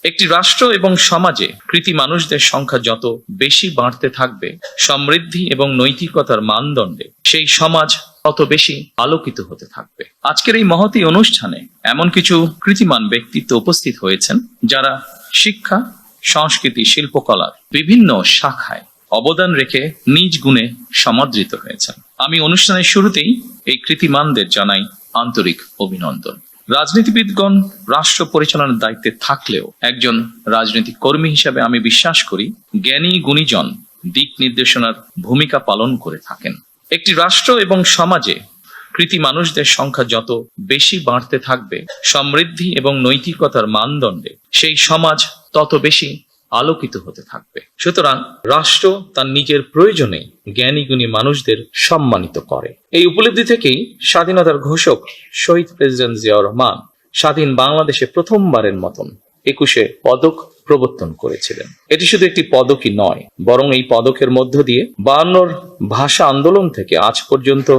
একটি রাষ্ট্র এবং সমাজে কৃতি মানুষদের সংখ্যা যত বেশি বাড়তে থাকবে, সমৃদ্ধি এবং নৈতিকতার মানদণ্ডে সেই সমাজ তত বেশি আলোকিত হতে থাকবে। আজকের এই মহতী অনুষ্ঠানে এমন কিছু কৃতিমান ব্যক্তিত্ব উপস্থিত হয়েছেন যারা শিক্ষা, সংস্কৃতি, শিল্পকলার বিভিন্ন শাখায় অবদান রেখে নিজ গুণে সমাদৃত হয়েছেন। আমি অনুষ্ঠানের শুরুতেই এই কৃতিমানদের জানাই আন্তরিক অভিনন্দন। রাজনীতিবিদগণ রাষ্ট্র পরিচালনার দায়িত্বে থাকলেও একজন রাজনৈতিক কর্মী হিসাবে আমি বিশ্বাস করি জ্ঞানী গুণীজন দিক নির্দেশনার ভূমিকা পালন করে থাকেন। একটি রাষ্ট্র এবং সমাজে কৃতি মানুষদের সংখ্যা যত বেশি বাড়তে থাকবে, সমৃদ্ধি এবং নৈতিকতার মানদণ্ডে সেই সমাজ তত বেশি আলোকিত হতে থাকবে। সুতরাং রাষ্ট্র তার নিজের প্রয়োজনে জ্ঞানী গুণী মানুষদের সম্মানিত করে। এই উপলব্ধি থেকেই স্বাধীনতার ঘোষক শহীদ প্রেসিডেন্ট জিয়াউর রহমান স্বাধীন বাংলাদেশে প্রথমবারের মতন 21 পদক প্রবর্তন করেছিলেন। এটি শুধু একটি পদকই নয়, বরং এই পদকের মধ্য দিয়ে 52 ভাষা আন্দোলন থেকে আজ পর্যন্ত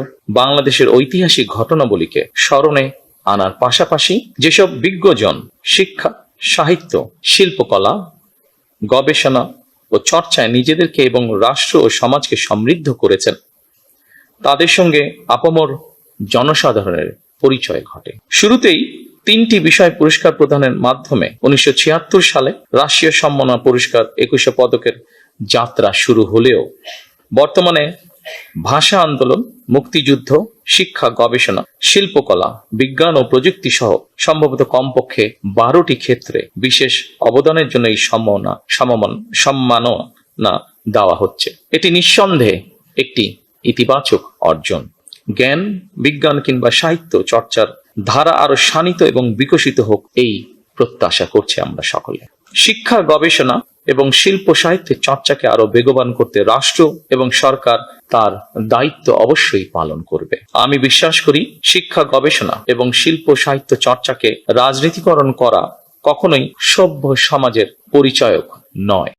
বাংলাদেশের ঐতিহাসিক ঘটনাবলীকে স্মরণে আনার পাশাপাশি যেসব বিজ্ঞজন শিক্ষা, সাহিত্য, শিল্পকলা, গবেষণা ও চর্চায় নিজেদেরকে এবং রাষ্ট্র ও সমাজকে সমৃদ্ধ করেছেন, তাদের সঙ্গে আপামর জনসাধারণের পরিচয় ঘটে। শুরুতেই 3টি বিষয় পুরস্কার প্রদানের মাধ্যমে 1976 সালে রাষ্ট্রীয় সম্মাননা পুরস্কার 21 পদকের যাত্রা শুরু হলেও বর্তমানে ভাষা আন্দোলন, মুক্তিযুদ্ধ, শিক্ষা, গবেষণা, শিল্পকলা, বিজ্ঞান ও প্রযুক্তি সহ সম্ভবত কমপক্ষে 12টি ক্ষেত্রে বিশেষ অবদানের জন্য এই সম্মাননা দেওয়া হচ্ছে। এটি নিঃসন্দেহে একটি ইতিবাচক অর্জন। জ্ঞান, বিজ্ঞান কিংবা সাহিত্য চর্চার ধারা আরো শানিত এবং বিকশিত হোক, এই প্রত্যাশা করছি আমরা সকলে। শিক্ষা, গবেষণা এবং শিল্প সাহিত্যের চর্চাকে আরো বেগবান করতে রাষ্ট্র এবং সরকার তার দায়িত্ব অবশ্যই পালন করবে। আমি বিশ্বাস করি শিক্ষা, গবেষণা এবং শিল্প সাহিত্য চর্চাকে রাজনীতিকরণ করা কখনোই সভ্য সমাজের পরিচায়ক নয়।